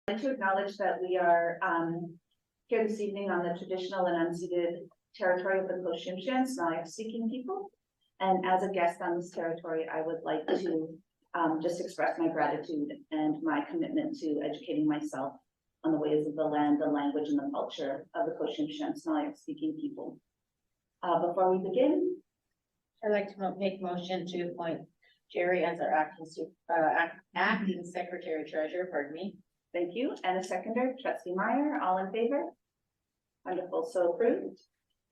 I'd like to acknowledge that we are here this evening on the traditional and unceded territory of the Cochinchins, Sinixt people. And as a guest on this territory, I would like to just express my gratitude and my commitment to educating myself on the ways of the land, the language, and the culture of the Cochinchins, Sinixt people. Before we begin, I'd like to make motion to appoint Jerry as our acting secretary treasurer, pardon me. thank you. And a seconder, Trustee Meyer, all in favor? Wonderful, so approved.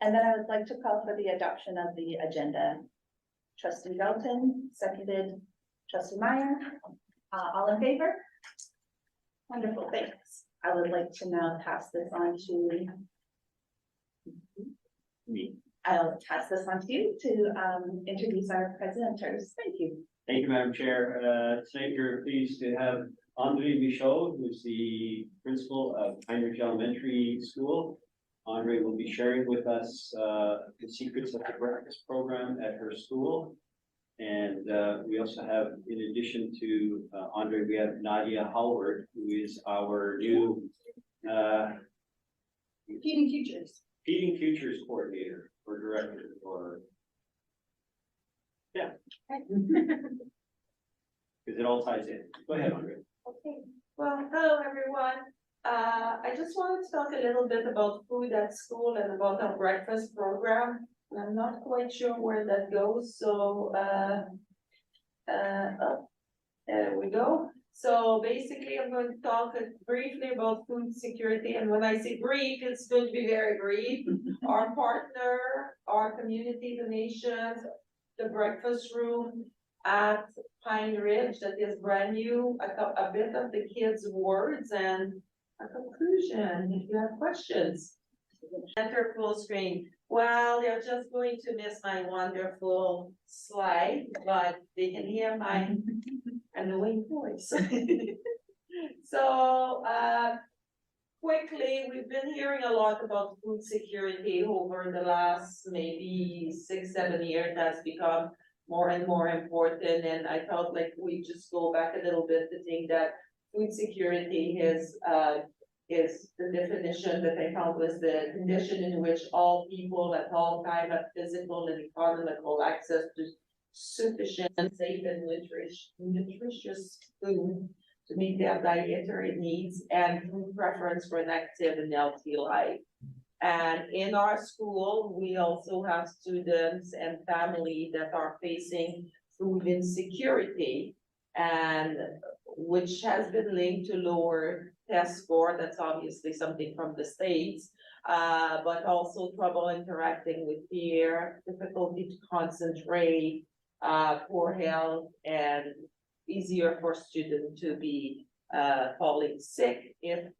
And then I would like to call for the adoption of the agenda. Trustee Dalton, seconded. Trustee Meyer, all in favor? Wonderful, thanks. I would like to now pass this on to me. I'll pass this on to you to introduce our presenters. Thank you. Thank you, Madam Chair. Tonight we're pleased to have Andre Michaud, who's the principal of Pine Ridge Elementary School. Andre will be sharing with us the secrets of the breakfast program at her school. And we also have, in addition to Andre, we have Nadia Howard, who is our new Feeding Futures. Feeding Futures coordinator or director or because it all ties in. Go ahead, Andre. Okay, well, hello, everyone. I just wanted to talk a little bit about food at school and about our breakfast program. I'm not quite sure where that goes, so, there we go. So basically, I'm going to talk briefly about food security, and when I say brief, it's going to be very brief. Our partner, our community donations, the breakfast room at Pine Ridge that is brand new, a bit of the kids' words and a conclusion, if you have questions. Enter full screen. Well, they're just going to miss my wonderful slide, but they can hear my annoying voice. So, quickly, we've been hearing a lot about food security over the last maybe 6-7 years. That's become more and more important, and I felt like we just go back a little bit to think that food security is the definition that I found was the condition in which all people at all time have physical and economical access to sufficient, safe, and nutritious food to meet their dietary needs and food preference for an active and healthy life. And in our school, we also have students and family that are facing food insecurity, and which has been linked to lower test score. That's obviously something from the States, but also trouble interacting with peer, difficulty to concentrate, poor health, and easier for students to be falling sick and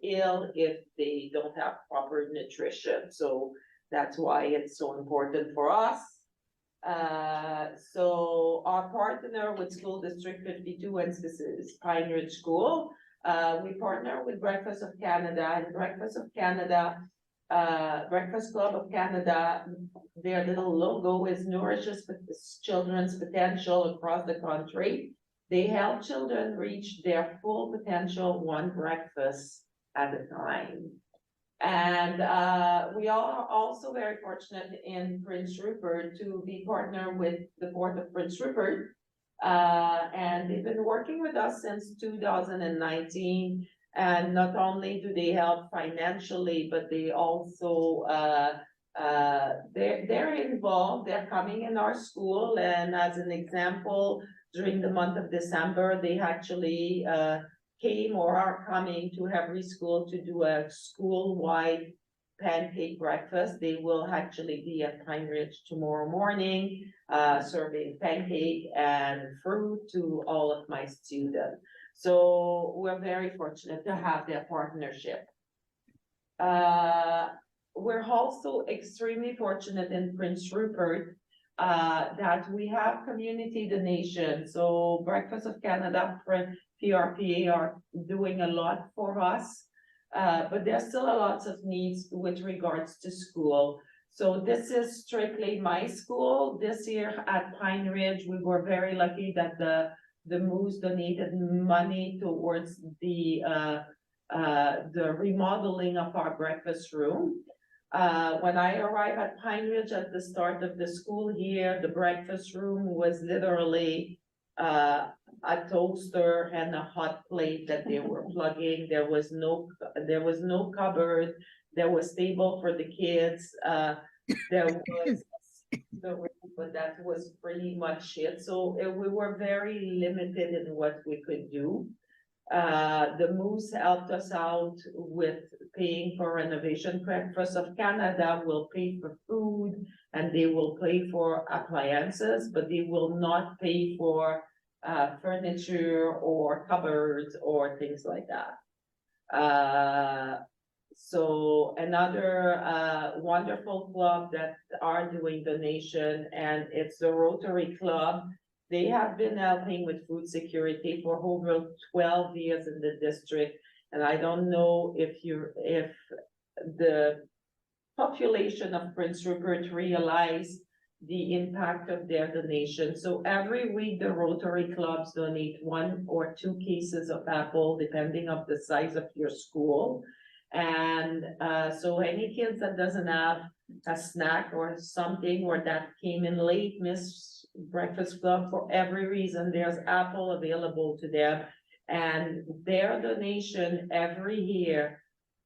ill if they don't have proper nutrition. So that's why it's so important for us. So our partner with School District 52 and this is Pine Ridge School. We partner with Breakfast of Canada, and Breakfast of Canada, Breakfast Club of Canada, their little logo is Nourishes Children's Potential across the country. They help children reach their full potential one breakfast at a time. And we are also very fortunate in Prince Rupert to be partnered with the Port of Prince Rupert. And they've been working with us since 2019. And not only do they help financially, but they also, they're involved, they're coming in our school. And as an example, during the month of December, they actually came or are coming to every school to do a school-wide pancake breakfast. They will actually be at Pine Ridge tomorrow morning, serving pancake and fruit to all of my students. So we're very fortunate to have their partnership. We're also extremely fortunate in Prince Rupert that we have community donations. So Breakfast of Canada, PRPA are doing a lot for us, but there's still a lot of needs with regards to school. So this is strictly my school. This year at Pine Ridge, we were very lucky that the the Moose donated money towards the remodeling of our breakfast room. When I arrived at Pine Ridge at the start of the school year, the breakfast room was literally a toaster and a hot plate that they were plugging. There was no cupboard. There was table for the kids. There was the room, but that was pretty much it. So we were very limited in what we could do. The Moose helped us out with paying for renovation. Breakfast of Canada will pay for food and they will pay for appliances, but they will not pay for furniture or cupboards or things like that. So another wonderful club that are doing donation, and it's the Rotary Club. They have been helping with food security for over 12 years in the district. And I don't know if the population of Prince Rupert realize the impact of their donation. So every week, the Rotary clubs donate 1 or 2 cases of apple, depending on the size of your school. And so any kids that doesn't have a snack or something, or that came in late, miss breakfast club for every reason, there's apple available to them. And their donation every year,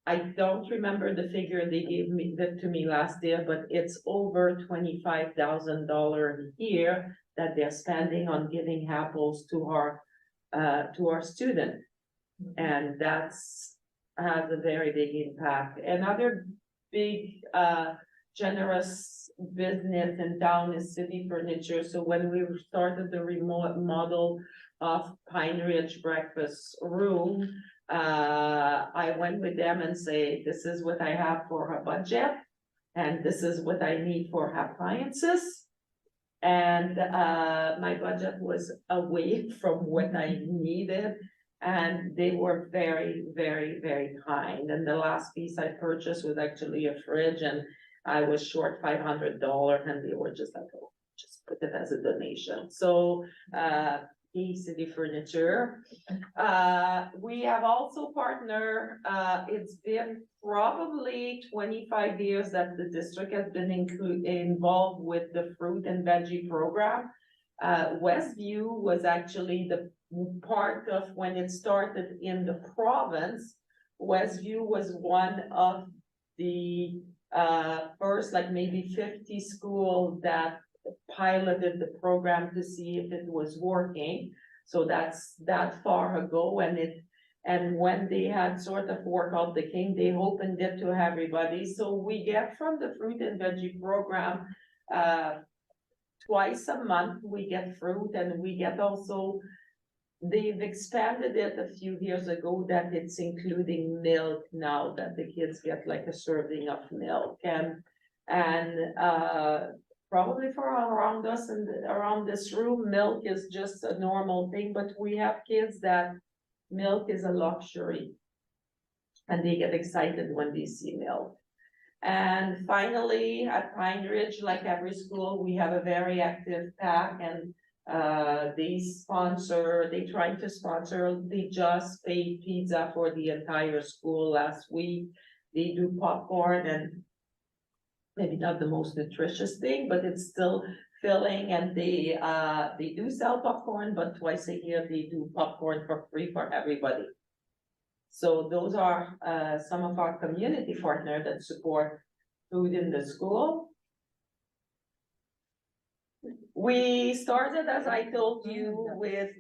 I don't remember the figure they gave me to me last year, but it's over $25,000 a year that they're spending on giving apples to our student. And that's has a very big impact. Another big generous business in town is City Furniture. So when we started the remodel of Pine Ridge Breakfast Room, I went with them and say, this is what I have for a budget, and this is what I need for appliances. And my budget was away from what I needed. And they were very, very, very kind. And the last piece I purchased was actually a fridge, and I was short $500, and they were just like, oh, just put it as a donation. So, City Furniture. We have also partnered, it's been probably 25 years that the district has been involved with the fruit and veggie program. Westview was actually the part of when it started in the province. Westview was one of the first, like maybe 50 schools that piloted the program to see if it was working. So that's that far ago, and when they had sort of worked out the kinks, they opened it to everybody. So we get from the fruit and veggie program twice a month we get fruit, and we get also, they've expanded it a few years ago that it's including milk now, that the kids get like a serving of milk. And probably for around us and around this room, milk is just a normal thing, but we have kids that milk is a luxury and they get excited when they see milk. And finally, at Pine Ridge, like every school, we have a very active PAC, and they try to sponsor, they just paid pizza for the entire school last week. They do popcorn, and maybe not the most nutritious thing, but it's still filling, and they do sell popcorn, but twice a year they do popcorn for free for everybody. So those are some of our community partners that support food in the school. We started, as I told you, with,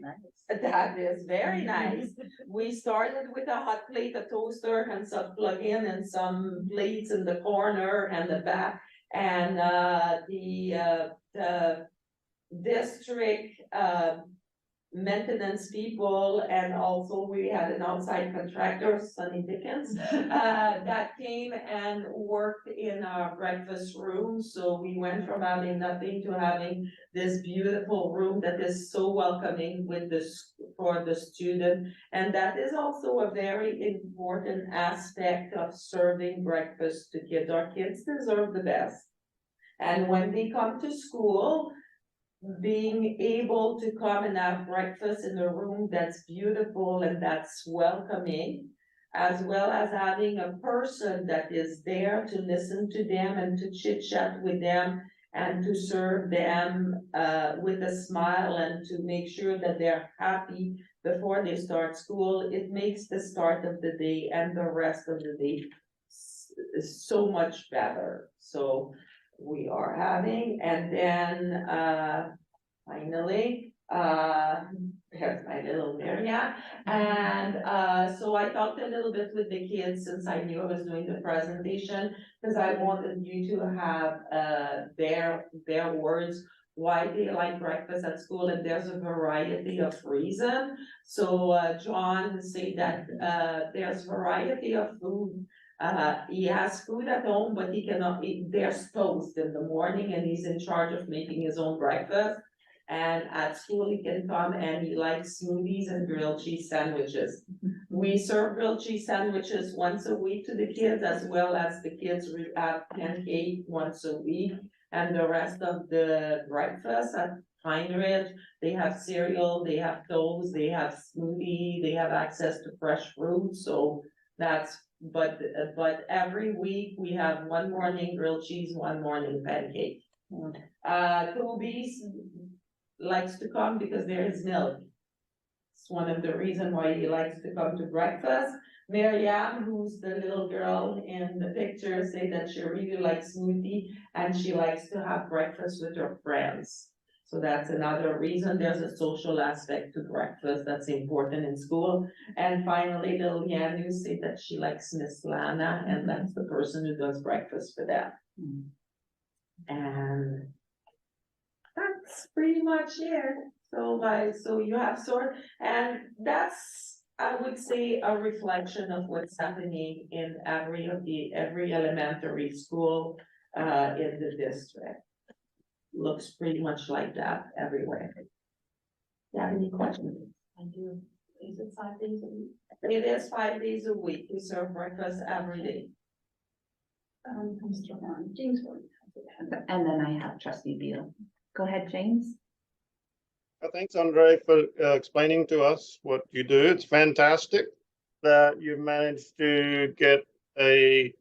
that is very nice. We started with a hot plate, a toaster, and some plug-in, and some plates in the corner and the back. And the district maintenance people, and also we had an outside contractor, Sonny Dickens, that came and worked in our breakfast room. So we went from having nothing to having this beautiful room that is so welcoming with this for the student. And that is also a very important aspect of serving breakfast to kids. Our kids deserve the best. And when they come to school, being able to come and have breakfast in a room that's beautiful and that's welcoming, as well as having a person that is there to listen to them and to chit chat with them and to serve them with a smile and to make sure that they're happy before they start school. It makes the start of the day and the rest of the day so much better. So we are having, and then finally, there's my little Maria. And so I talked a little bit with the kids since I knew I was doing the presentation, because I wanted you to have their words why they like breakfast at school, and there's a variety of reason. So John said that there's variety of food. He has food at home, but he cannot eat, there's toast in the morning and he's in charge of making his own breakfast. And at school he can come and he likes smoothies and grilled cheese sandwiches. We serve grilled cheese sandwiches once a week to the kids, as well as the kids have pancake once a week. And the rest of the breakfast at Pine Ridge, they have cereal, they have toast, they have smoothie, they have access to fresh fruit, so that's. But every week we have one morning grilled cheese, one morning pancake. Toby's likes to come because there is milk. It's one of the reasons why he likes to come to breakfast. Marianne, who's the little girl in the picture, say that she really likes smoothie and she likes to have breakfast with her friends. So that's another reason. There's a social aspect to breakfast that's important in school. And finally, little Yanu said that she likes Miss Lana, and that's the person who does breakfast for them. And that's pretty much it. So you have and that's, I would say, a reflection of what's happening in every elementary school in the district. Looks pretty much like that everywhere. You have any questions? I do. Is it 5 days a week? It is 5 days a week. We serve breakfast every day. Mr. Warren, James Warren. And then I have trustee Beal. Go ahead, James. Thanks, Andre, for explaining to us what you do. It's fantastic that you've managed to get a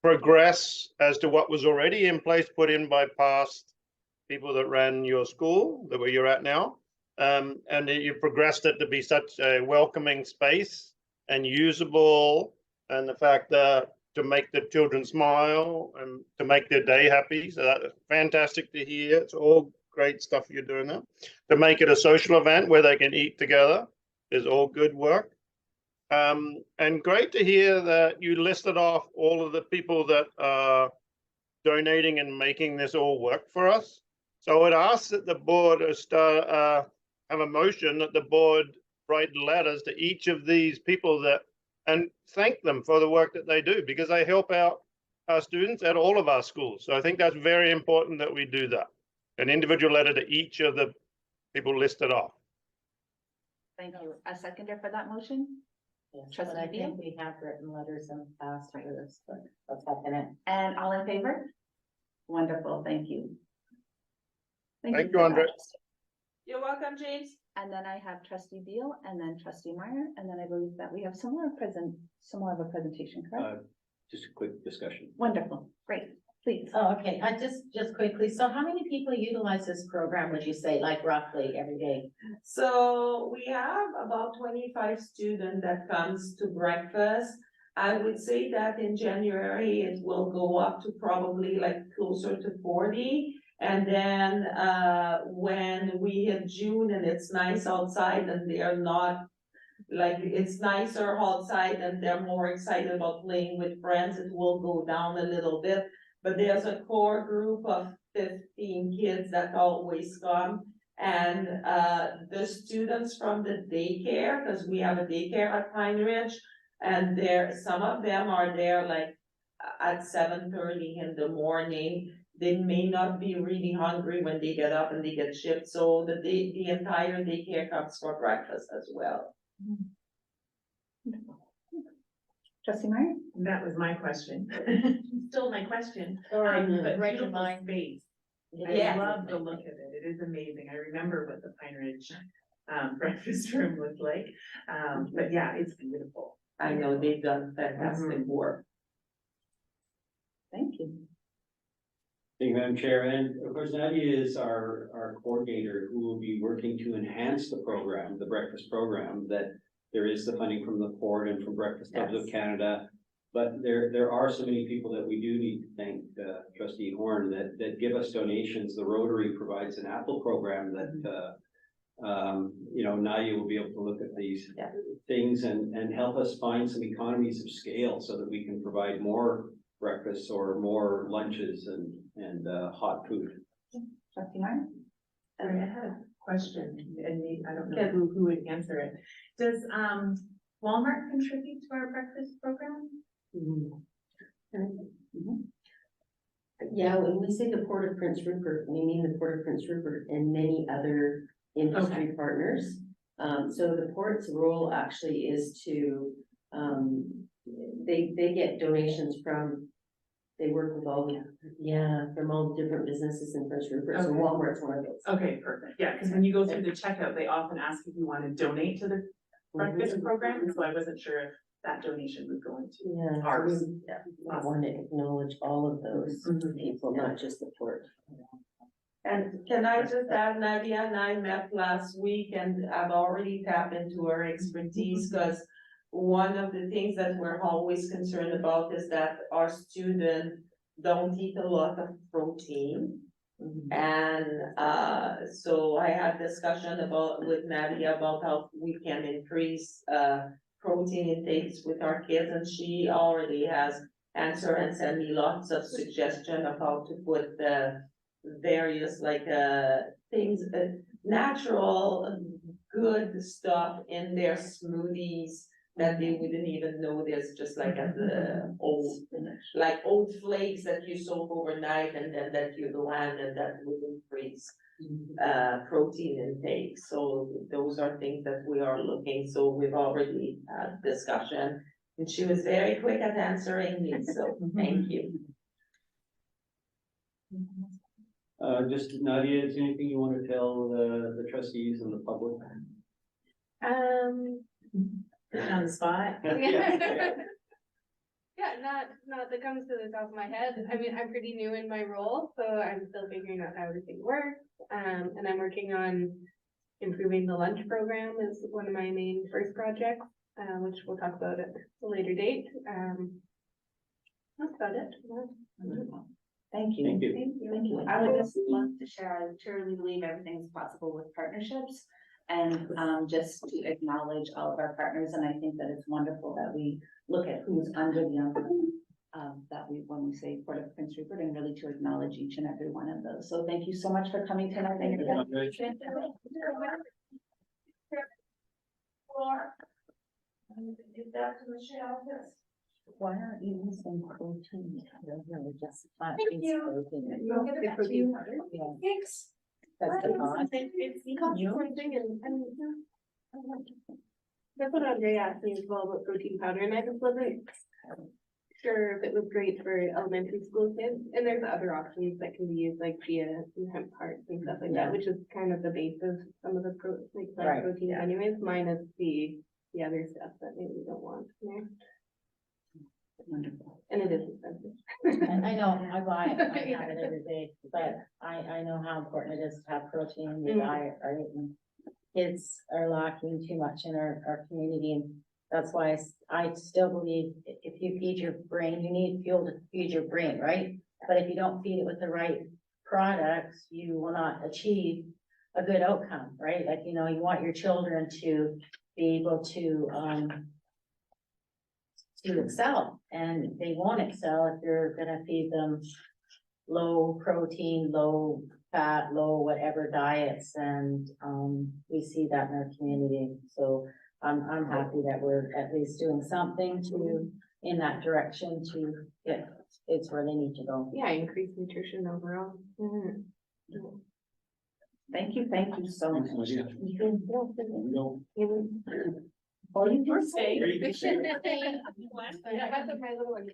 progress as to what was already in place, put in by past people that ran your school, where you're at now. And you progressed it to be such a welcoming space and usable, and the fact that to make the children smile and to make their day happy. So that's fantastic to hear. It's all great stuff you're doing there. To make it a social event where they can eat together is all good work. And great to hear that you listed off all of the people that are donating and making this all work for us. So I would ask that the board have a motion that the board write letters to each of these people and thank them for the work that they do, because they help out our students at all of our schools. So I think that's very important that we do that. An individual letter to each of the people listed off. Thank you. A seconder for that motion? Yes, Trustee but I Beal? think we have written letters in the past for this, but let's happen it. And all in favor? Wonderful, thank you. Thank you, for that. Andre. You're welcome, James. And then I have trustee Beal and then trustee Meyer, and then I believe that we have some more of a presentation, correct? Just a quick discussion. Wonderful, great, please. Oh, okay, I just quickly, so how many people utilize this program, would you say, like roughly every day? So we have about 25 students that comes to breakfast. I would say that in January, it will go up to probably like closer to 40. And then when we hit June and it's nice outside and they are not, like, it's nicer outside and they're more excited about playing with friends, it will go down a little bit. But there's a core group of 15 kids that always come. And the students from the daycare, because we have a daycare at Pine Ridge, and some of them are there like at 7:30 in the morning. They may not be really hungry when they get up and they get shipped, so the entire daycare comes for breakfast as well. Trustee Meyer? That was my question. Still my question. Sorry, But right in beautiful mind. space. It I is love the amazing. look of it. It is amazing. I remember what the Pine Ridge breakfast room looked like. But yeah, it's beautiful. I know they've done fantastic work. Thank you. Thank you, Madam Chair, and of course Nadia is our coordinator who will be working to enhance the program, the breakfast program, that there is the funding from the Port and from Breakfast Clubs of Canada. But there are so many people that we do need to thank, trustee Horn, that give us donations. The Rotary provides an Apple program that, you know, Nadia will be able to look at these Yeah. things and help us find some economies of scale so that we can provide more breakfasts or more lunches and hot food. Trustee Martin? I had a question, and I don't know who would answer it. Does Walmart contribute to our breakfast program? Yeah, when we say the Port of Prince Rupert, we mean the Port of Prince Rupert and many other industry partners. So the port's role actually is to, they get donations from, they work with all the, from all the different businesses in Prince Rupert, so Okay. Walmart's one of those. Okay, perfect. Yeah, because when you go through the checkout, they often ask if you want to donate to the breakfast program, and so I wasn't sure if that donation was going to. Yeah, so Ours. we want to acknowledge all of those Mhm. people, not just the port. And can I just add, Nadia and I met last week and I've already tapped into her expertise, because one of the things that we're always concerned about is that our students don't eat a lot of protein. And so I had discussion with Nadia about how we can increase protein intakes with our kids, and she already has answered and sent me lots of suggestion of how to put the various things, natural, good stuff in their smoothies that they wouldn't even know there's, just like at the old, like oat flakes that you soak overnight and then that you blend, and that would increase protein intake. So those are things that we are looking, so we've already had discussion, and she was very quick at answering me, so thank you. Just Nadia, is there anything you want to tell the trustees and the public? Put it on the spot. Yeah, not that comes to the top of my head. I mean, I'm pretty new in my role, so I'm still figuring out how everything works. And I'm working on improving the lunch program is one of my main first projects, which we'll talk about at a later date. That's about it. Thank you. Thank you. Thank you. I would just love to share, I truly believe everything's possible with partnerships. And just to acknowledge all of our partners, and I think that it's wonderful that we look at who's under the umbrella. That we, when we say Port of Prince Rupert, and really to acknowledge each and every one of those. So thank you so much for coming tonight. Thank you. Give that to Michelle, yes. Why aren't you using protein? Just Thank you. protein. You'll get it back to you. Yeah, Thanks. that's the cost. It's consequencing and that's what Andre asked me as well about protein powder, and I just wasn't sure if it was great for elementary school kids, and there's other options that can be used, like chia and hemp hearts and stuff like Yeah. that, which is kind of the base of some of the plant Right, protein yeah. anyways. Mine is the other stuff that maybe we don't want in there, Wonderful. and it is expensive. I know, I buy it, I have it every day, but I know how important it is to have protein in your Mm. diet, right? And kids are lacking too much in our community, and that's why I still believe if you feed your brain, you need fuel to feed your brain, right? But if you don't feed it with the right products, you will not achieve a good outcome, right? Like, you know, you want your children to be able to excel, and they won't excel if you're gonna feed them low protein, low fat, low whatever diets, and we see that in our community. So I'm happy that we're at least doing something to, in that direction to get kids where they need to go. Yeah, increase nutrition overall. Mhm. Thank you so much. Thanks, Nadia. You You Or you Or can stay. stay. I have my little one.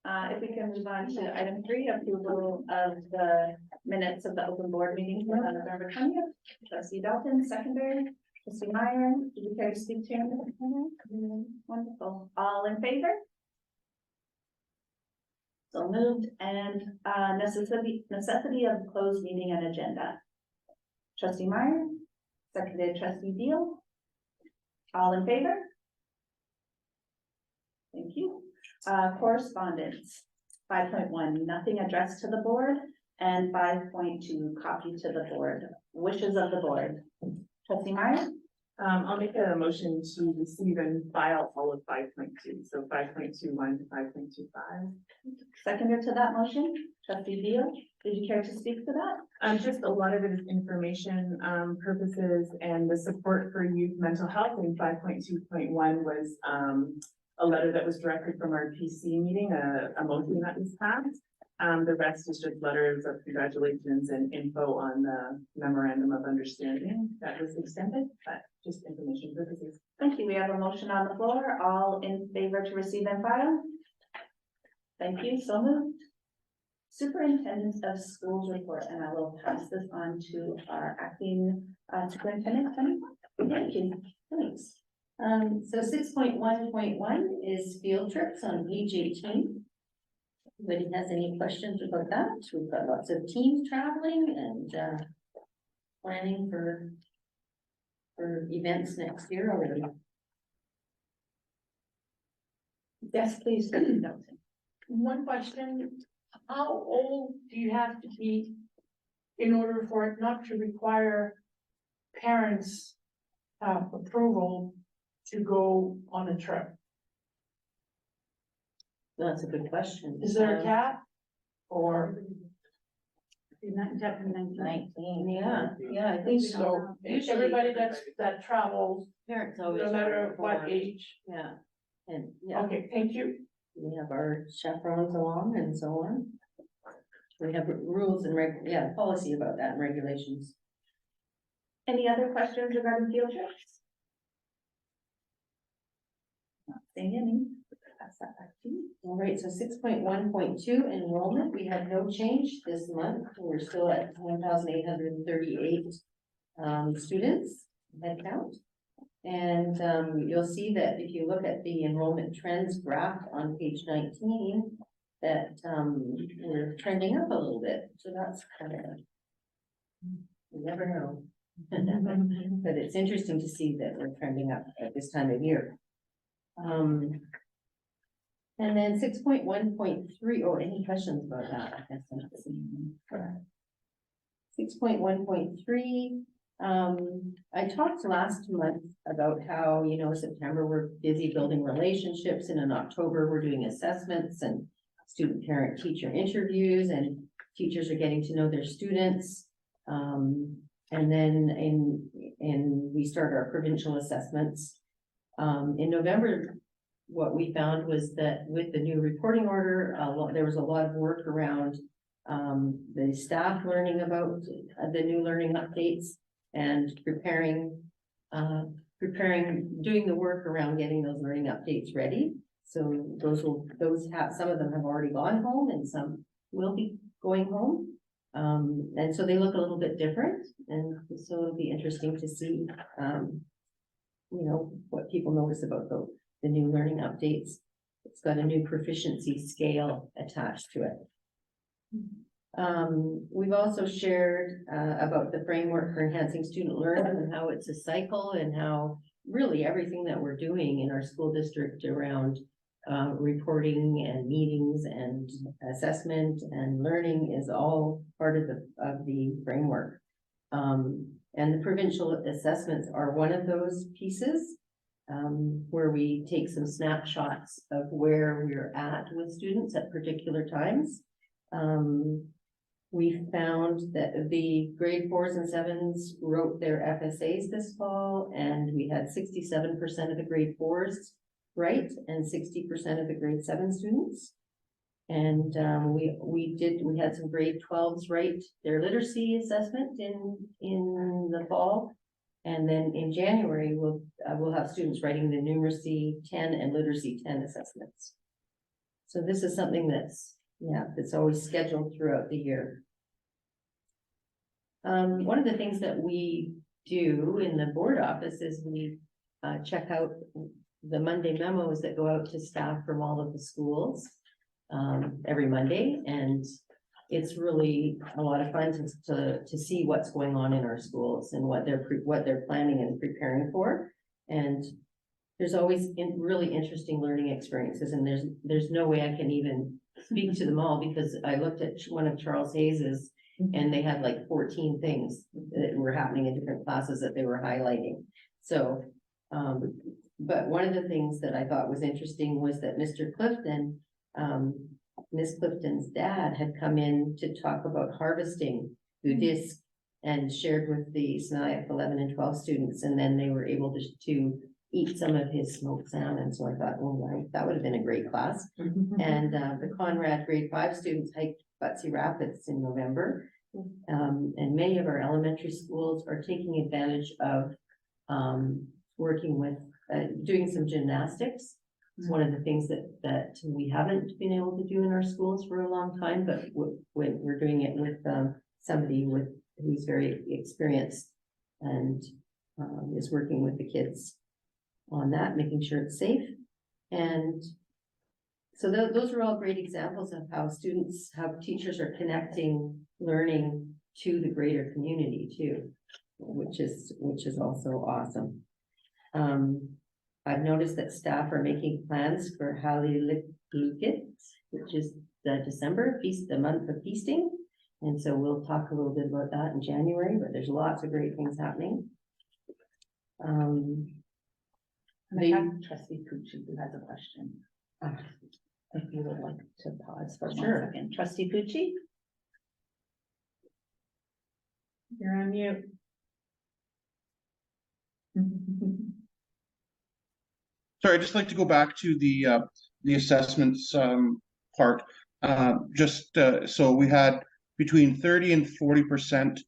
If we can move on to item 3, approval of the minutes of the open board meeting for November 20th. Trustee Dalton, secondary. Trustee Meyer, do you care to speak to him? Wonderful. All in favor? So moved. And necessity of closed meeting and agenda. Trustee Meyer, seconded trustee Deal. All in favor? Thank you. Correspondence, 5.1, nothing addressed to the board, and 5.2, copy to the board. Wishes of the board. Trustee Meyer, I'll make a motion to receive and file all of 5.2, so 5.21 to 5.25. seconder to that motion. Trustee Deal, did you care to speak to that? Just a lot of it is information, purposes and the support for youth mental health in 5.2.1 was, a letter that was directed from our PC meeting, a motion that was passed. The rest is just letters of congratulations and info on the memorandum of understanding that was extended, but just information purposes. Thank you. We have a motion on the floor. All in favor to receive and file? Thank you. So moved. Superintendent of Schools report, and I will pass this on to our acting superintendent. Thank you. Thanks. So 6.1.1 is field trips on page 18. Anybody has any questions about that? We've got lots of teams traveling and planning for events next year already. Yes, please. Trustee Dalton. One question, how old do you have to be in order for it not to require parents' approval to go on a trip? That's a good question. Is there a cap? Or? 19, yeah, I think So, Usually- everybody that travels, Parents always. no matter what age. Yeah, and yeah, Okay, thank you. we have our chaperones along and so on. We have rules and policy about that and regulations. Any other questions regarding field trips? Not seeing any. Pass that back to you. All right, so 6.1.2 enrollment, we have no change this month. We're still at 1,838 students head count. And you'll see that if you look at the enrollment trends graph on page 19, that we're trending up a little bit. So that's kind of, you never know. But it's interesting to see that we're trending up at this time of year. And then 6.1.3, any questions about that? I guess that's 6.1.3, I talked last month about how, September, we're busy building relationships, and in October, we're doing assessments and student parent teacher interviews, and teachers are getting to know their students. And then we start our provincial assessments. In November, what we found was that with the new reporting order, there was a lot of work around the staff learning about the new learning updates and doing the work around getting those learning updates ready. So some of them have already gone home and some will be going home. And so they look a little bit different, and so it'll be interesting to see, what people notice about the new learning updates. It's got a new proficiency scale attached to it. We've also shared about the framework for enhancing student learning and how it's a cycle, and how really everything that we're doing in our school district around reporting and meetings and assessment and learning is all part of the framework. And the provincial assessments are one of those pieces, where we take some snapshots of where we're at with students at particular times. We found that the grade 4s and 7s wrote their FSAs this fall, and we had 67% of the grade 4s right, and 60% of the grade 7 students. And we had some grade 12s write their literacy assessment in the fall. And then in January, we'll have students writing the numeracy 10 and literacy 10 assessments. So this is something that's, yeah, that's always scheduled throughout the year. One of the things that we do in the board office is we check out the Monday memos that go out to staff from all of the schools every Monday, and it's really a lot of fun to see what's going on in our schools and what they're planning and preparing for. And there's always really interesting learning experiences, and there's no way I can even speak to them all, because I looked at one of Charles Hayes's, and they had like 14 things that were happening in different classes that they were highlighting. So, but one of the things that I thought was interesting was that Mr. Clifton, Miss Clifton's dad had come in to talk about harvesting Buddhist and shared with the SNIAC 11 and 12 students, and then they were able to eat some of his smoked salmon. So I thought, oh, right, that would have been a great class. And the Conrad grade 5 students hiked Butsy Rapids in November. And many of our elementary schools are taking advantage of working with, doing some gymnastics. It's one of the things that we haven't been able to do in our schools for a long time, but we're doing it with somebody who's very experienced and is working with the kids on that, making sure it's safe. And so those are all great examples of how teachers are connecting learning to the greater community too, which is also awesome. I've noticed that staff are making plans for Halilikikit, which is the December feast, the month of feasting. And so we'll talk a little bit about that in January, but there's lots of great things happening. And I have trustee Pucci who has a question. If you would like to pause for 1 second. Trustee Pucci? You're on mute. Sorry, I'd just like to go back to the assessments part. So we had between 30 and 40%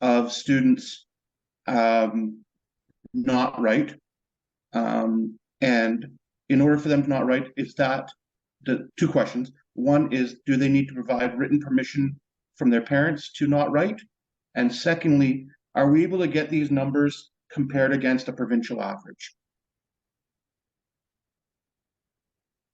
of students not right. And in order for them to not write, is that the 2 questions? One is, do they need to provide written permission from their parents to not write? And secondly, are we able to get these numbers compared against a provincial average?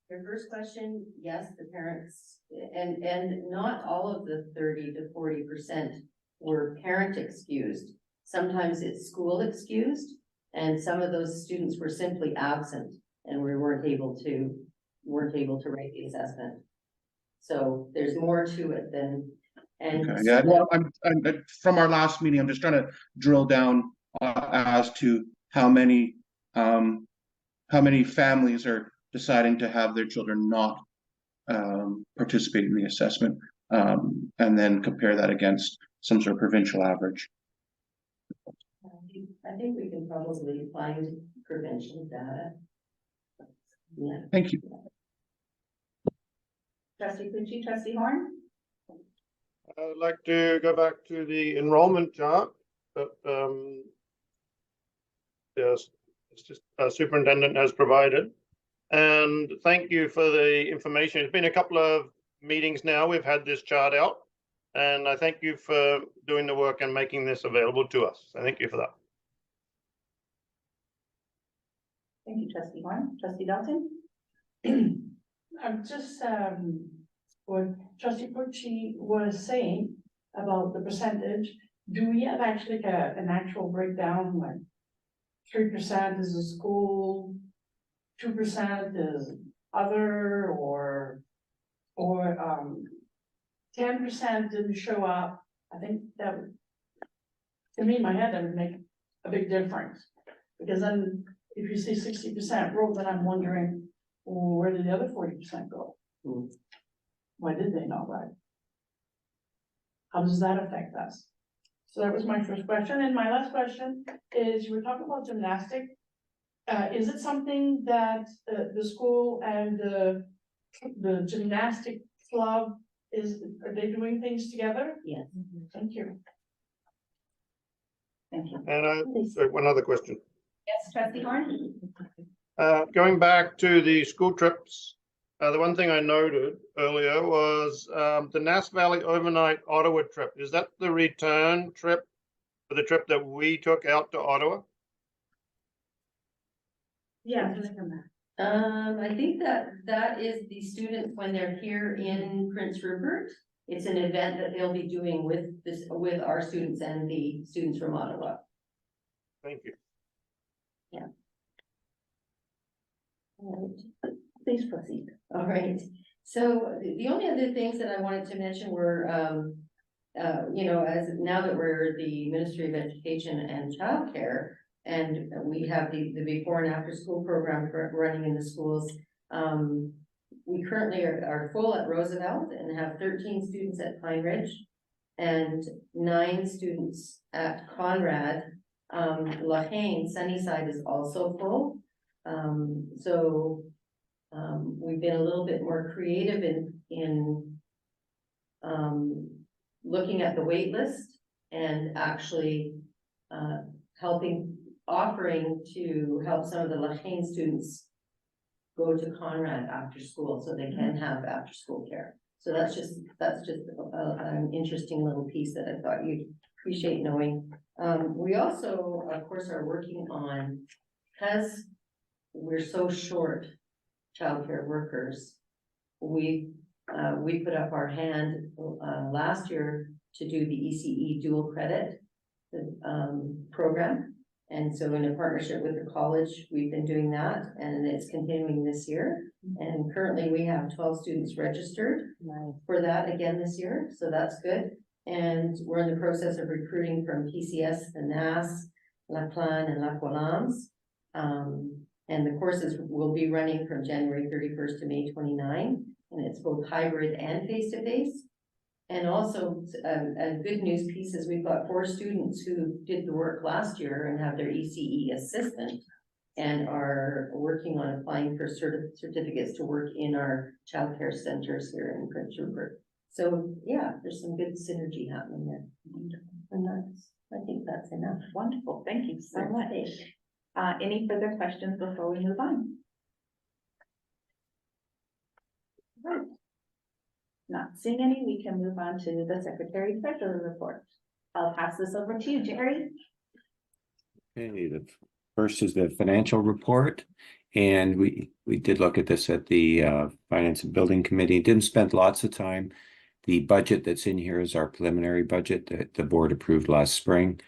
Your first question, yes, the parents, and not all of the 30 to 40% were parent excused. Sometimes it's school excused, and some of those students were simply absent, and we weren't able to write the assessment. So there's more to it than. And okay, yeah, well, I'm from our last meeting, I'm just trying to drill down as to how many families are deciding to have their children not participate in the assessment, and then compare that against some sort of provincial average. I think we can probably find provincial data. Yeah. Thank you. Trustee Pucci, trustee Horn? I'd like to go back to the enrollment chart that yes, it's just superintendent has provided. And thank you for the information. It's been a couple of meetings now. We've had this chart out, and I thank you for doing the work and making this available to us. So thank you for that. Thank you, trustee Horn. Trustee Dalton? I'm just, what trustee Pucci was saying about the percentage, do we have actually an actual breakdown, like 3% is a school, 2% is other, or 10% didn't show up? I think that would, to me, in my head, that would make a big difference. Because then if you see 60% wrote, then I'm wondering, well, where did the other 40% go? Why did they not write? How does that affect us? So that was my first question. And my last question is, you were talking about gymnastic. Is it something that the school and the gymnastic club are they doing things together? Yes. Thank you. Thank you. And one other question. Yes, trustee Horn? Going back to the school trips, The one thing I noted earlier was the Nass Valley overnight Ottawa trip. Is that the return trip for the trip that we took out to Ottawa? Yeah. I think that is the students when they're here in Prince Rupert. It's an event that they'll be doing with our students and the students from Ottawa. Thank you. Please proceed. All right, so the only other things that I wanted to mention were, you know, as now that we're the Ministry of Education and Childcare, and we have the before and after school program running in the schools. We currently are full at Roosevelt and have 13 students at Pine Ridge and 9 students at Conrad. Lahaine, Sunnyside is also full. We've been a little bit more creative in looking at the wait list and actually offering to help some of the Lahaine students go to Conrad after school so they can have after school care. So that's just an interesting little piece that I thought you'd appreciate knowing. We also, of course, are working on, because we're so short childcare workers, we put up our hand last year to do the ECE dual credit program. And so in a partnership with the college, we've been doing that, and it's continuing this year. And currently we have 12 students registered for that again this year, so that's good. And we're in the process of recruiting from PCS, the NAS, La Plan, and La Qualams. And the courses will be running from January 31st to May 29, and it's both hybrid and face-to-face. And also, a good news piece is we've got 4 students who did the work last year and have their ECE assistant and are working on applying for certificates to work in our childcare centers here in Prince Rupert. So yeah, there's some good synergy happening there. And I think that's enough. Wonderful, thank you so much. Any further questions before we move on? Right. Not seeing any, we can move on to the Secretary Treasurer report. I'll pass this over to you, Jerry. Okay, the first is the financial report. And we did look at this at the Finance and Building Committee. Didn't spend lots of time. The budget that's in here is our preliminary budget that the board approved last spring.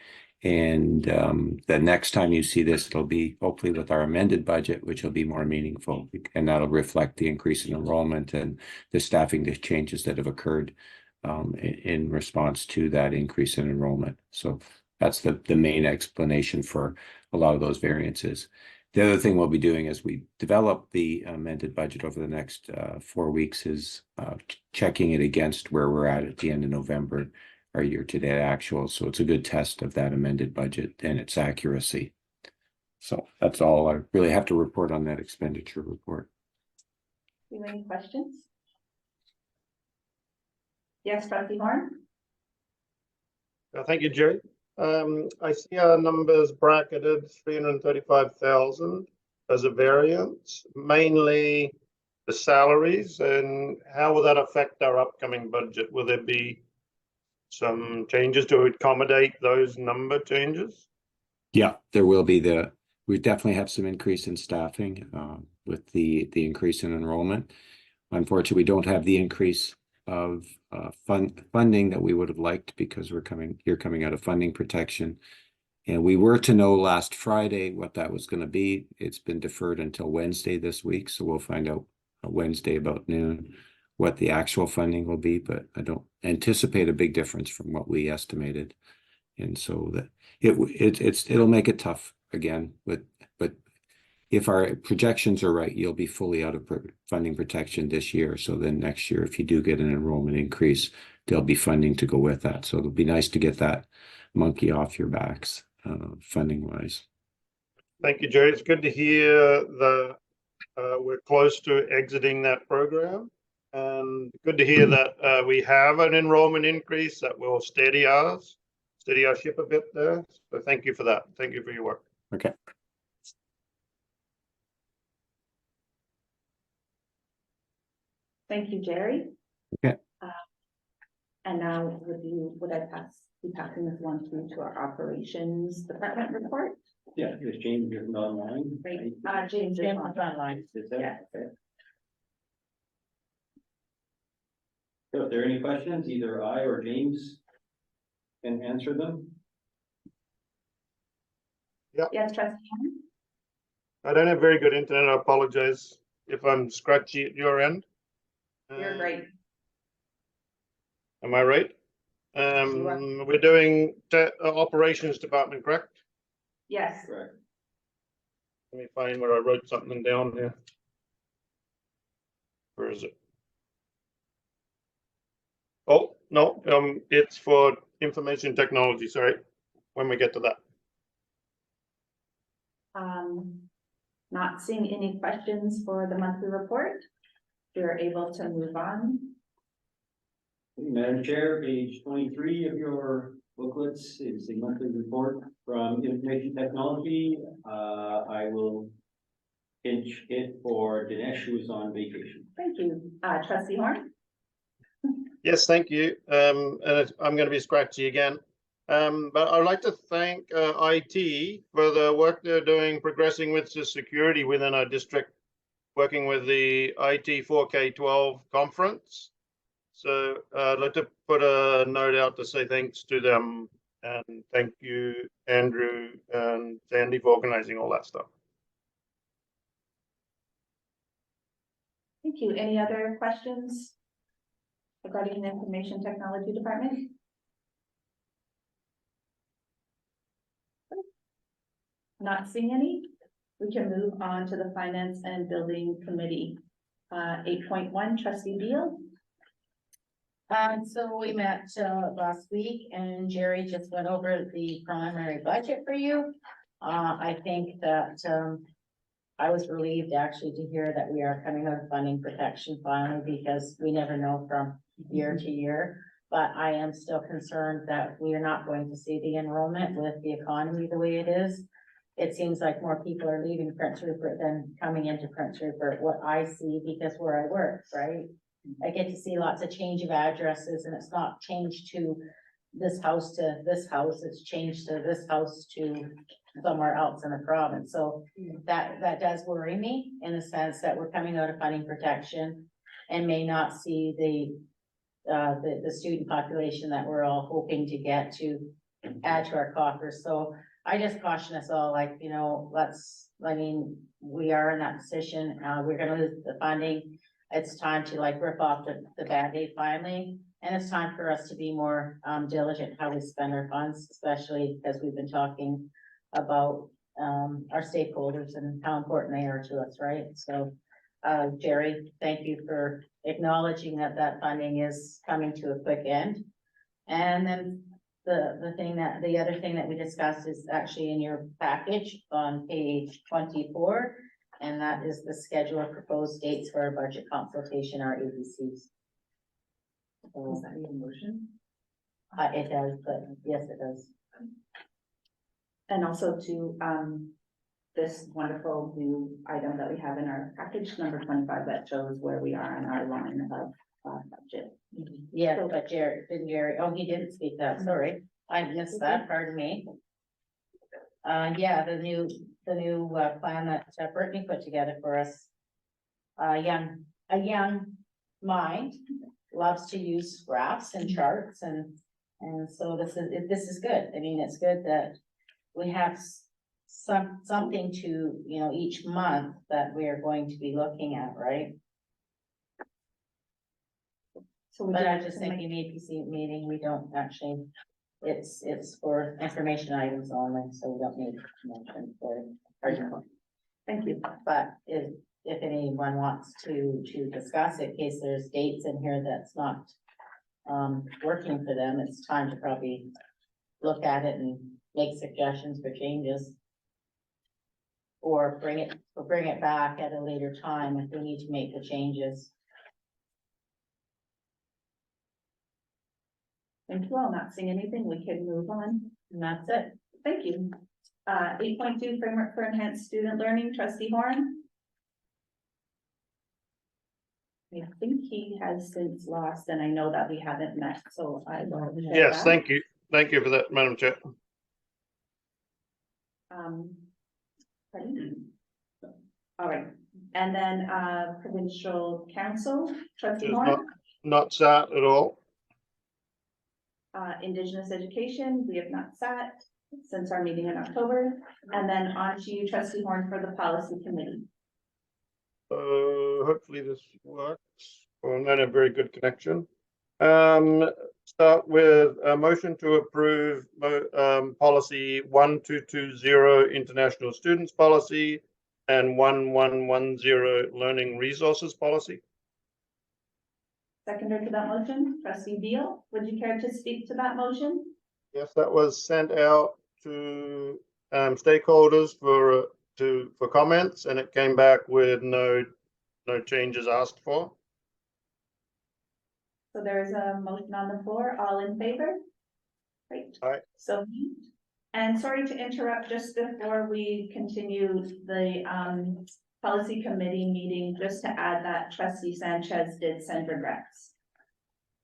And the next time you see this, it'll be hopefully with our amended budget, which will be more meaningful. And that'll reflect the increase in enrollment and the staffing changes that have occurred in response to that increase in enrollment. So that's the main explanation for a lot of those variances. The other thing we'll be doing as we develop the amended budget over the next 4 weeks is checking it against where we're at the end of November, our year-to-date actual. So it's a good test of that amended budget and its accuracy. So that's all I really have to report on that expenditure report. Do you have any questions? Yes, Trustee Horn? Thank you, Jerry. I see our numbers bracketed 335,000 as a variance, mainly the salaries. And how will that affect our upcoming budget? Will there be some changes to accommodate those number changes? Yeah, there will be we definitely have some increase in staffing with the increase in enrollment. Unfortunately, we don't have the increase of funding that we would have liked because you're coming out of funding protection. And we were to know last Friday what that was going to be. It's been deferred until Wednesday this week. So we'll find out Wednesday about noon what the actual funding will be, but I don't anticipate a big difference from what we estimated. And so that it'll make it tough again but if our projections are right, you'll be fully out of funding protection this year. So then next year, if you do get an enrollment increase, there'll be funding to go with that. So it'll be nice to get that monkey off your backs, funding wise. Thank you, Jerry. It's good to hear we're close to exiting that program. And good to hear that we have an enrollment increase that will steady our ship a bit there. So thank you for that. Thank you for your work. Okay. Thank you, Jerry. Okay. And now would I be passing this one through to our operations department report? Yeah, there's James here from online. Great. James is Jim on. was online. Is that- Yeah. okay. So if there are any questions, either I or James can answer them. Yes, trustee Henry? I don't have very good internet. I apologize if I'm scratchy at your end. You're great. Am I right? We're doing operations department, correct? Yes, Correct. Let me find where I wrote something down here. Where is it? Oh, no, it's for information technology, sorry, when we get to that. not seeing any questions for the monthly report. We're able to move on. Madam Chair, page 23 of your booklets is the monthly report from Information Technology. I will pinch it for Dinesh, who is on vacation. Thank you. Trustee Horn? Yes, thank you. I'm going to be scratchy again. But I'd like to thank IT for the work they're doing, progressing with the security within our district, working with the IT 4K12 conference. So I'd like to put a note out to say thanks to them, and thank you, Andrew and Sandy, for organizing all that stuff. Thank you. Any other questions regarding the Information Technology Department? Not seeing any. We can move on to the Finance and Building Committee. 8.1, Trustee Beal. So we met last week and Jerry just went over the preliminary budget for you. I think that I was relieved actually to hear that we are coming out of funding protection finally, because we never know from year to year. But I am still concerned that we are not going to see the enrollment with the economy the way it is. It seems like more people are leaving Prince Rupert than coming into Prince Rupert, what I see, because where I work, right? I get to see lots of change of addresses, and it's not changed to this house to this house, it's changed to this house to somewhere else in the province. So that does worry me in the sense that we're coming out of funding protection and may not see the student population that we're all hoping to get to add to our coffers. So I just caution us all, like, you know, we are in that position, we're gonna lose the funding. It's time to like rip off the Band-Aid finally, and it's time for us to be more diligent how we spend our funds, especially because we've been talking about our stakeholders and how important they are to us, right? So, Jerry, thank you for acknowledging that funding is coming to a quick end. And then the other thing that we discussed is actually in your package on page 24. And that is the schedule of proposed dates for our budget consultation, our ABCs. Is that your motion? It does, but yes, it does. And also to this wonderful new item that we have in our package, number 25, that shows where we are on our line of budget. Yeah, but Jerry, oh, he didn't speak that, sorry, I missed that, pardon me. Yeah, the new plan that Brittany put together for us. A young mind loves to use graphs and charts, and so this is good. I mean, it's good that we have something to, you know, each month that we are going to be looking at, right? So But I just think in APC meeting, we don't actually, it's for information items only, so we don't need motion for it. Thank you. But if anyone wants to discuss it, in case there's dates in here that's not working for them, it's time to probably look at it and make suggestions for changes. Or bring it back at a later time if we need to make the changes. Thank you all. Not seeing anything, we can move on. And that's it. Thank you. 8.2, framework for enhanced student learning, Trustee Horn. I think he has since lost, and I know that we haven't met, so I will. share Yes, that. thank you. Thank you for that, Madam Chair. Pardon? All right, and then, provincial council, trustee Is Moore, not sat at all. Indigenous education, we have not sat since our meeting in October, and then on to you, trustee Horn, for the policy committee. Hopefully this works. Well, not a very good connection. Start with a motion to approve policy 1220 international students policy and 1110 learning resources policy. Seconder to that motion, trustee Beal, would you care to speak to that motion? Yes, that was sent out to stakeholders for comments, and it came back with no changes asked for. So there is a motion on the floor, all in favor? Great. Aye. So, moved. And sorry to interrupt, just before we continue the policy committee meeting, just to add that trustee Sanchez did send regrets.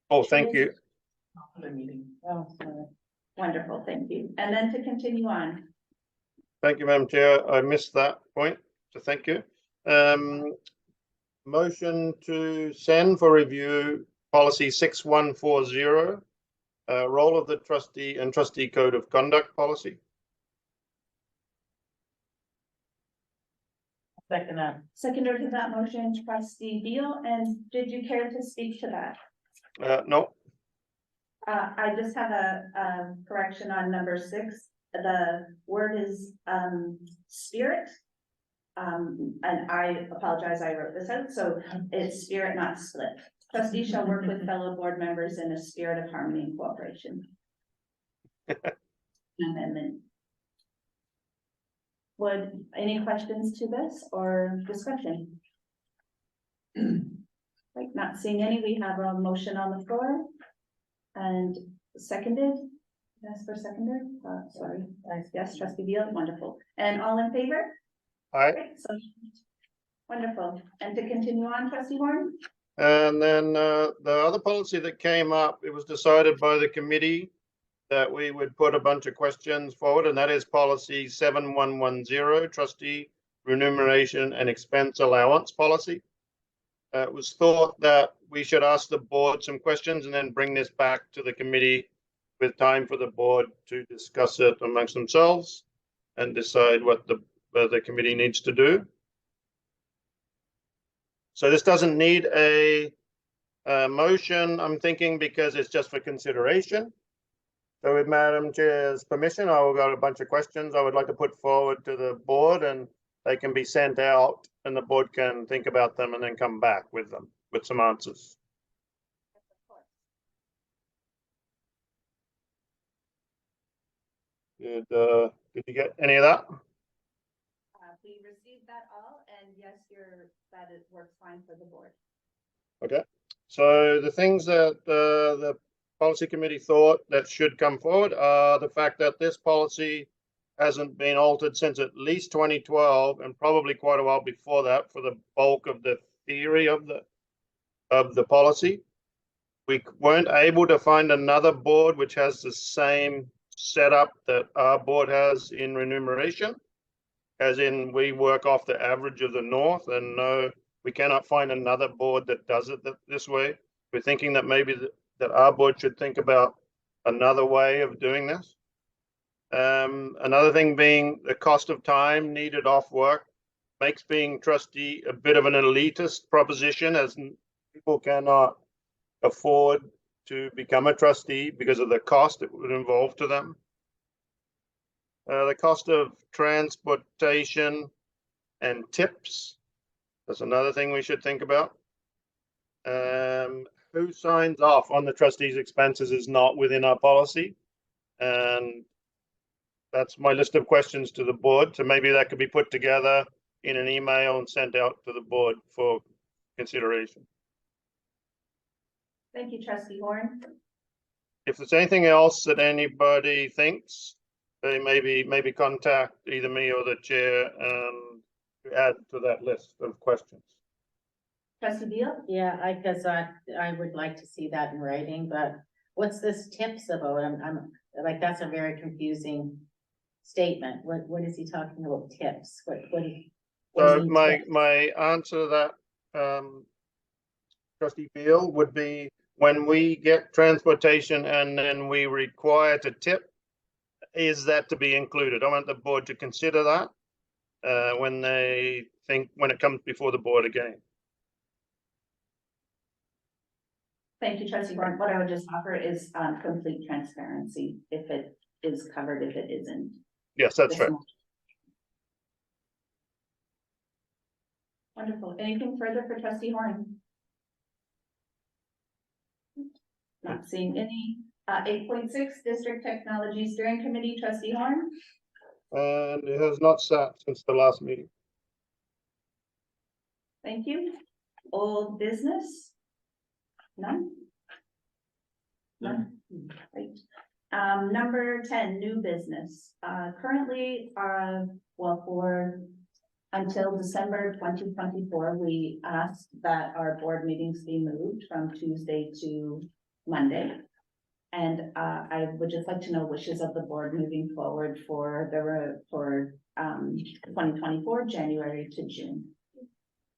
Oh, thank you. The meeting. Oh, sorry. Wonderful, thank you. And then to continue on, Thank you, Madam Chair. I missed that point, so thank you. Motion to send for review policy 6140, role of the trustee and trustee code of conduct policy. Second that. seconder to that motion, trustee Beal, and did you care to speak to that? No, I just have a correction on number 6. The word is spirit. And I apologize, I wrote this out, so it's spirit, not split. Trustees shall work with fellow board members in a spirit of harmony and cooperation. Amendment. Would, any questions to this or discussion? Like, not seeing any, we have a motion on the floor. And seconded, yes, for seconder, sorry, yes, trustee Beal, wonderful. And all in favor? aye. Great, so, wonderful. And to continue on, trustee Warren? And then the other policy that came up, it was decided by the committee that we would put a bunch of questions forward, and that is policy 7110, trustee remuneration and expense allowance policy. It was thought that we should ask the board some questions and then bring this back to the committee with time for the board to discuss it amongst themselves and decide what the committee needs to do. So this doesn't need a motion, I'm thinking, because it's just for consideration. So with Madam Chair's permission, I will got a bunch of questions I would like to put forward to the board, and they can be sent out and the board can think about them and then come back with them, with some answers. Did you get any of that? We received that all, and yes, that it works fine for the board. Okay, so the things that the policy committee thought that should come forward are the fact that this policy hasn't been altered since at least 2012 and probably quite a while before that for the bulk of the theory of the policy. We weren't able to find another board which has the same setup that our board has in remuneration, as in we work off the average of the North, and no, we cannot find another board that does it this way. We're thinking that maybe that our board should think about another way of doing this. Another thing being the cost of time needed off work makes being trustee a bit of an elitist proposition, as people cannot afford to become a trustee because of the cost it would involve to them. The cost of transportation and tips, that's another thing we should think about. Who signs off on the trustee's expenses is not within our policy. And that's my list of questions to the board. So maybe that could be put together in an email and sent out to the board for consideration. Thank you, trustee Horn. If there's anything else that anybody thinks, they maybe contact either me or the chair to add to that list of questions. Trustee Beal? Yeah, I would like to see that in writing, but what's this tips about? I'm like, that's a very confusing statement. What is he talking about tips? What do you? what do So you mean my, tips? my answer to that, trustee Beal, would be when we get transportation and then we require to tip, is that to be included? I want the board to consider that when it comes before the board again. Thank you, trustee Warren. What I would just offer is complete transparency, if it is covered, if it isn't. Yes, that's right. Wonderful. Anything further for trustee Horn? Not seeing any. 8.6, District Technology Steering Committee, trustee Horn. And it has not sat since the last meeting. Thank you. Old business? None? None. Right. Number 10, new business. Currently, until December 2024, we asked that our board meetings be moved from Tuesday to Monday. And I would just like to know wishes of the board moving forward for 2024, January to June.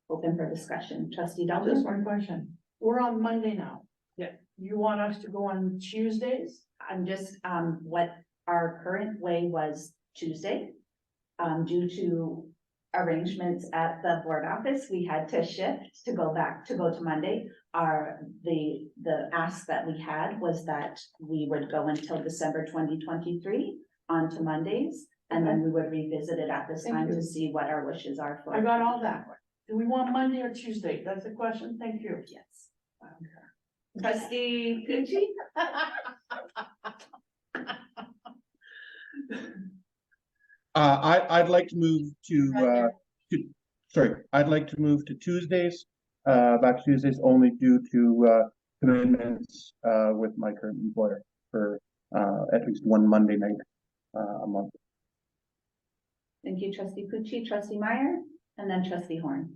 Open for discussion. Trustee Just Dalton? one question. We're on Monday now. Yeah. You want us to go on Tuesdays? I'm just, what our current way was Tuesday. Due to arrangements at the board office, we had to shift to go to Monday. The ask that we had was that we would go until December 2023 onto Mondays. And then we would revisit it at this Thank time you. to see what our wishes are for. I got all that. Do we want Monday or Tuesday? That's the question. Thank you. Yes. Trustee Gucci? I'd like to move I'd like to move to Tuesdays, back to Tuesdays only due to, commitments, with my current employer for, at least one Monday night, a month. Thank you, trustee Pucci, trustee Meyer, and then trustee Horn.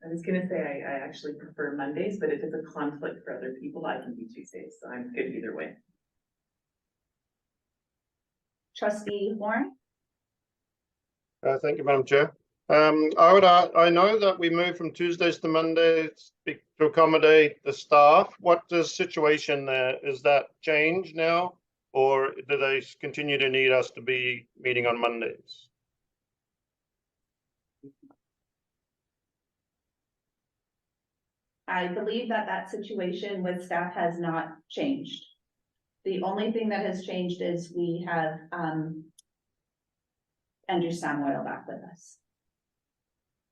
I was gonna say, I actually prefer Mondays, but if it's a conflict for other people, I can do Tuesdays, so I'm good either way. Trustee Horn? Thank you, Madam Chair. I know that we moved from Tuesdays to Mondays to accommodate the staff. What is the situation there? Is that changed now? Or do they continue to need us to be meeting on Mondays? I believe that situation with staff has not changed. The only thing that has changed is we have Andrew Samuel back with us.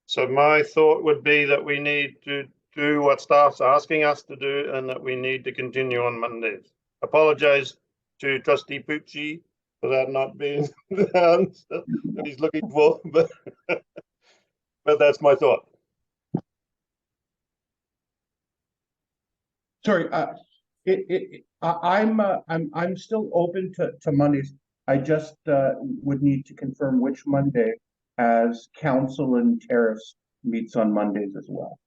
So my thought would be that we need to do what staff's asking us to do and that we need to continue on Mondays. Apologize to trustee Pucci for that not being the answer that he's looking for, but that's my thought. Sorry, I'm still open to Mondays. I just, would need to confirm which Monday, as council and terrace meets on Mondays as well.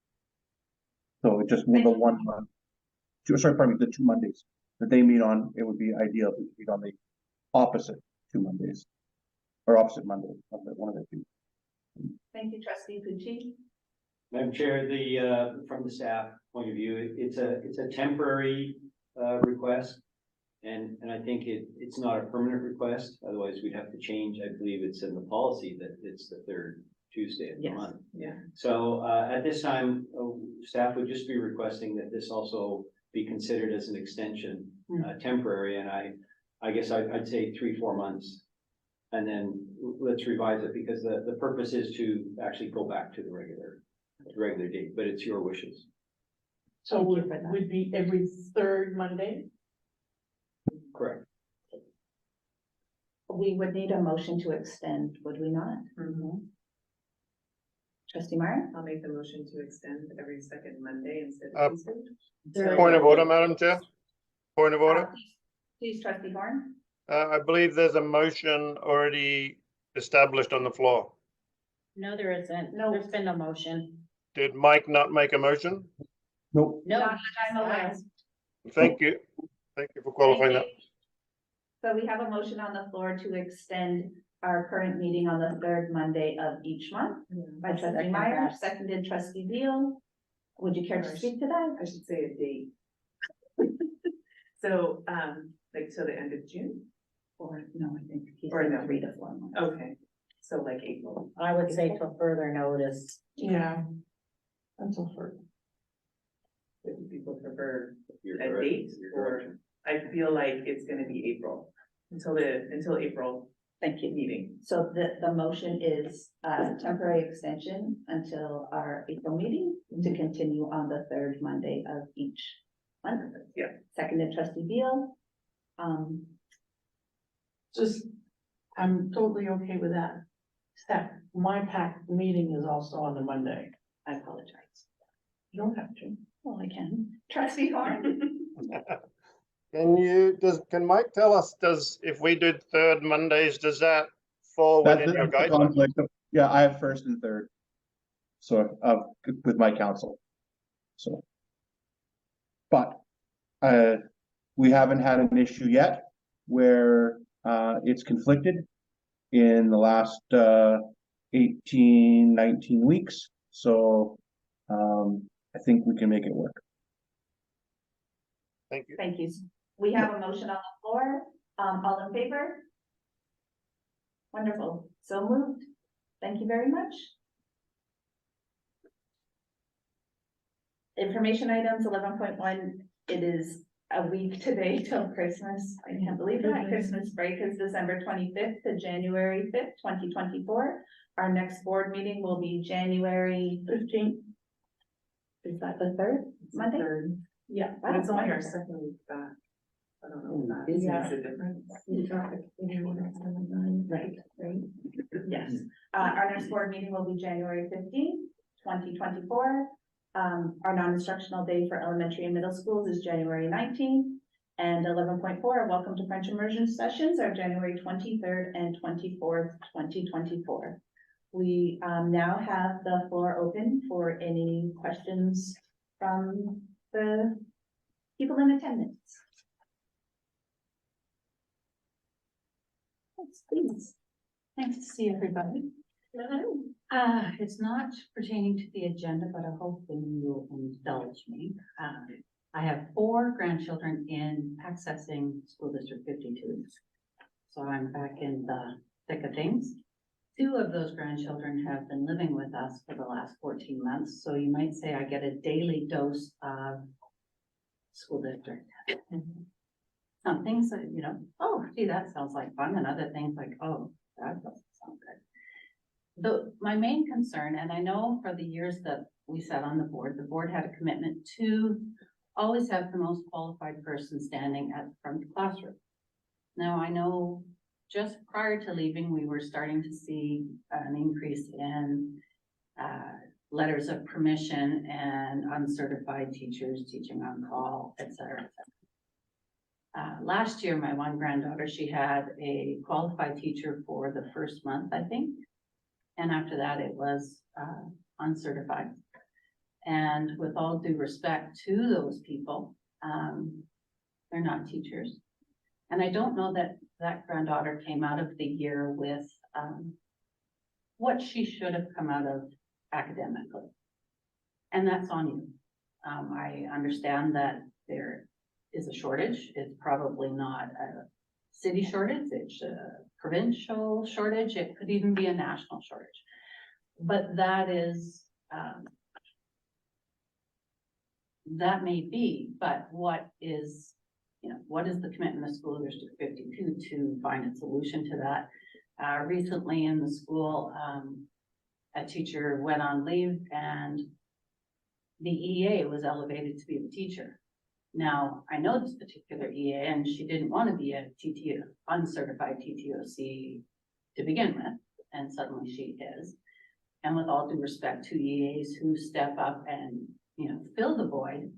So just the one month, the 2 Mondays that they meet on, it would be ideal if we could meet on the opposite 2 Mondays. Or opposite Monday, one of the two. Thank you, trustee Pucci. Madam Chair, from the staff point of view, it's a temporary request. And I think it's not a permanent request, otherwise we'd have to change, I believe it's in the policy that it's the 3rd Tuesday of the Yes. month. Yeah. So at this time, staff would just be requesting that this also be considered as an extension, temporary, and I guess I'd say 3-4 months. And then let's revise it, because the purpose is to actually go back to the regular date, but it's your wishes. So Thank you would for that. would be every 3rd Monday? Correct. We would need a motion to extend, would we not? Trustee Meyer? I'll make the motion to extend every 2nd Monday instead Uh, of Tuesday. Point of order, Madam Chair. Point of order. Please, trustee Horn. I believe there's a motion already established on the floor. No, there isn't. No. There's been no motion. Did Mike not make a motion? Nope. No. Not that I'm aware. Thank you. Thank you for qualifying that. Thank you. So we have a motion on the floor to extend our current meeting on the third Monday of each month by trustee Second Meyer, that. seconded trustee Beal. Would you care to speak to that? I should say a date. So, like till the end of June? Or, no, I think he Or said no. 3 to 4 months. Okay, so like April. I would say till further notice. Yeah. Until for, If people prefer Your a direct- date, your or direction. I feel like it's gonna be April, until April Thank you. meeting. So the motion is temporary extension until our April meeting to continue on the third Monday of each month. Yeah. Seconded trustee Beal. just, I'm totally okay with that. Except my packed meeting is also on the Monday. I apologize. You don't have to. Well, I can. Trustee Horn? Can Mike tell us, if we did third Mondays, does that fall That's within your the guidelines? conflict. Yeah, I have first and third. So, with my council. So. But, we haven't had an issue yet where, it's conflicted in the last, 18, 19 weeks. So, I think we can make it work. Thank you. Thank you. We have a motion on the floor. All in favor? Wonderful. So moved. Thank you very much. Information items 11.1. It is a week today till Christmas. I can't believe that. Christmas break is December 25th to January 5th, 2024. Our next board meeting will be January 15th. Is that the third Monday? Third. Yeah. But it's only our second week back. I don't know if that Yeah. makes a difference. Right, right. Yes. Our next board meeting will be January 15th, 2024. Our non-instructional day for elementary and middle schools is January 19th. And 11.4, welcome to French immersion sessions are January 23rd and 24th, 2024. We now have the floor open for any questions from the people in attendance. Yes, please. Nice to see everybody. It's not pertaining to the agenda, but I hope that you will indulge me. I have 4 grandchildren in accessing school district 52. So I'm back in the thick of things. 2 of those grandchildren have been living with us for the last 14 months. So you might say I get a daily dose of school district. Some things that, oh, gee, that sounds like fun, and other things like, oh, that doesn't sound good. My main concern, and I know for the years that we sat on the board had a commitment to always have the most qualified person standing at the front of the classroom. Now, I know just prior to leaving, we were starting to see an increase in letters of permission and uncertified teachers teaching on call, et cetera, et cetera. Last year, my one granddaughter, she had a qualified teacher for the first month, I think. And after that, it was uncertified. And with all due respect to those people, they're not teachers. And I don't know that that granddaughter came out of the year with what she should have come out of academically. And that's on you. I understand that there is a shortage. It's probably not a city shortage. It's a provincial shortage. It could even be a national shortage. But that is, that may be, but what is the commitment of School District 52 to find a solution to that? Recently in the school, a teacher went on leave and the EA was elevated to be the teacher. Now, I know this particular EA and she didn't want to be a uncertified TTOC to begin with, and suddenly she is. And with all due respect to EAs who step up and, fill the void,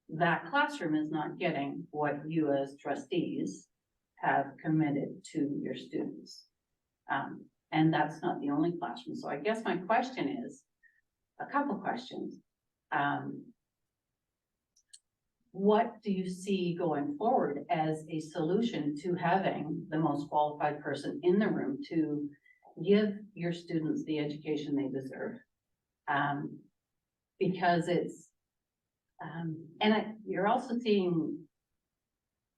that classroom is not getting what you as trustees have committed to your students. And that's not the only classroom. So I guess my question is, a couple questions. What do you see going forward as a solution to having the most qualified person in the room to give your students the education they deserve? Because it's, you're also seeing,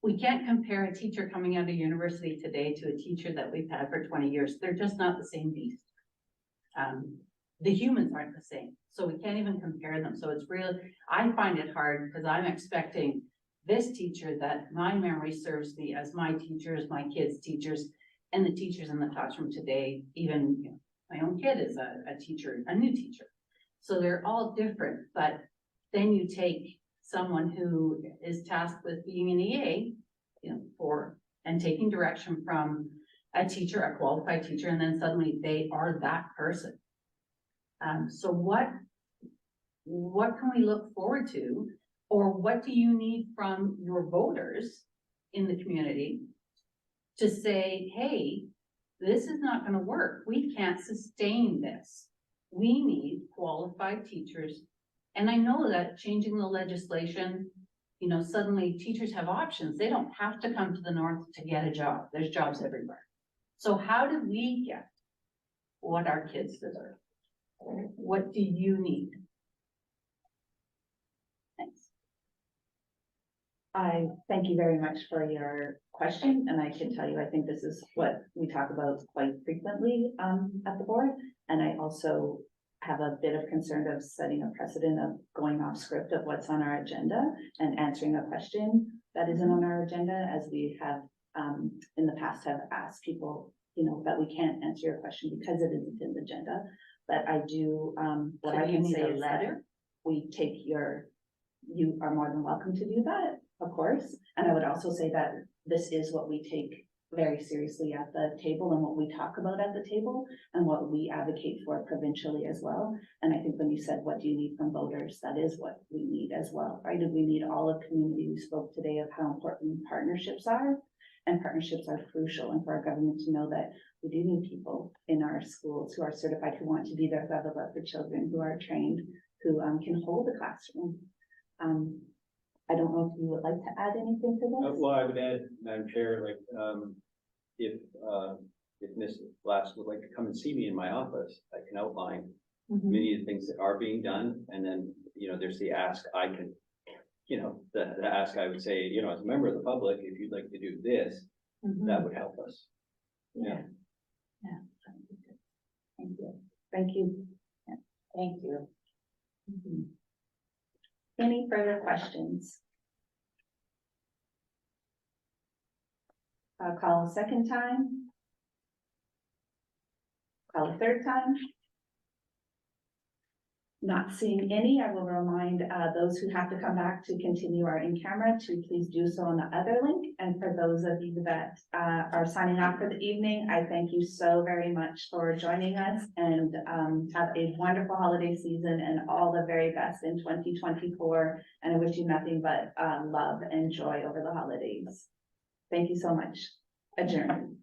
we can't compare a teacher coming out of university today to a teacher that we've had for 20 years. They're just not the same beast. The humans aren't the same, so we can't even compare them. So it's really, I find it hard because I'm expecting this teacher that my memory serves me as my teachers, my kids' teachers, and the teachers in the classroom today, even, you know, my own kid is a teacher, a new teacher. So they're all different, but then you take someone who is tasked with being an EA, you know, and taking direction from a teacher, a qualified teacher, and then suddenly they are that person. So what can we look forward to, or what do you need from your voters in the community to say, hey, this is not going to work. We can't sustain this. We need qualified teachers. And I know that changing the legislation, you know, suddenly teachers have options. They don't have to come to the north to get a job. There's jobs everywhere. So how do we get what our kids deserve? What do you need? Thanks. I thank you very much for your question, and I can tell you, I think this is what we talk about quite frequently at the board. And I also have a bit of concern of setting a precedent of going off script of what's on our agenda and answering a question that isn't on our agenda, as we have in the past have asked people, you know, that we can't answer your question because it isn't in the agenda. But I do, what I can say is that we take you are more than welcome to do that, of course. And I would also say that this is what we take very seriously at the table and what we talk about at the table and what we advocate for provincially as well. And I think when you said, what do you need from voters? That is what we need as well, right? And we need all of community. We spoke today of how important partnerships are, and partnerships are crucial. And for our government to know that we do need people in our schools who are certified, who want to be there for the children, who are trained, who can hold the classroom. I don't know if you would like to add anything to this? Well, I would add, Madam Chair, like, if Ms. Glass would like to come and see me in my office, I can outline many of the things that are being done. And then, you know, there's the ask I can, you know, the ask I would say, you know, as a member of the public, if you'd like to do this, that would help us. Yeah. Thank you. Thank you. Yeah. Thank you. Any further questions? I'll call a second time. Call a third time. Not seeing any, I will remind those who have to come back to continue our in-camera to please do so on the other link. And for those of you that are signing off for the evening, I thank you so very much for joining us, and have a wonderful holiday season and all the very best in 2024. And I wish you nothing but love and joy over the holidays. Thank you so much. Adjourned.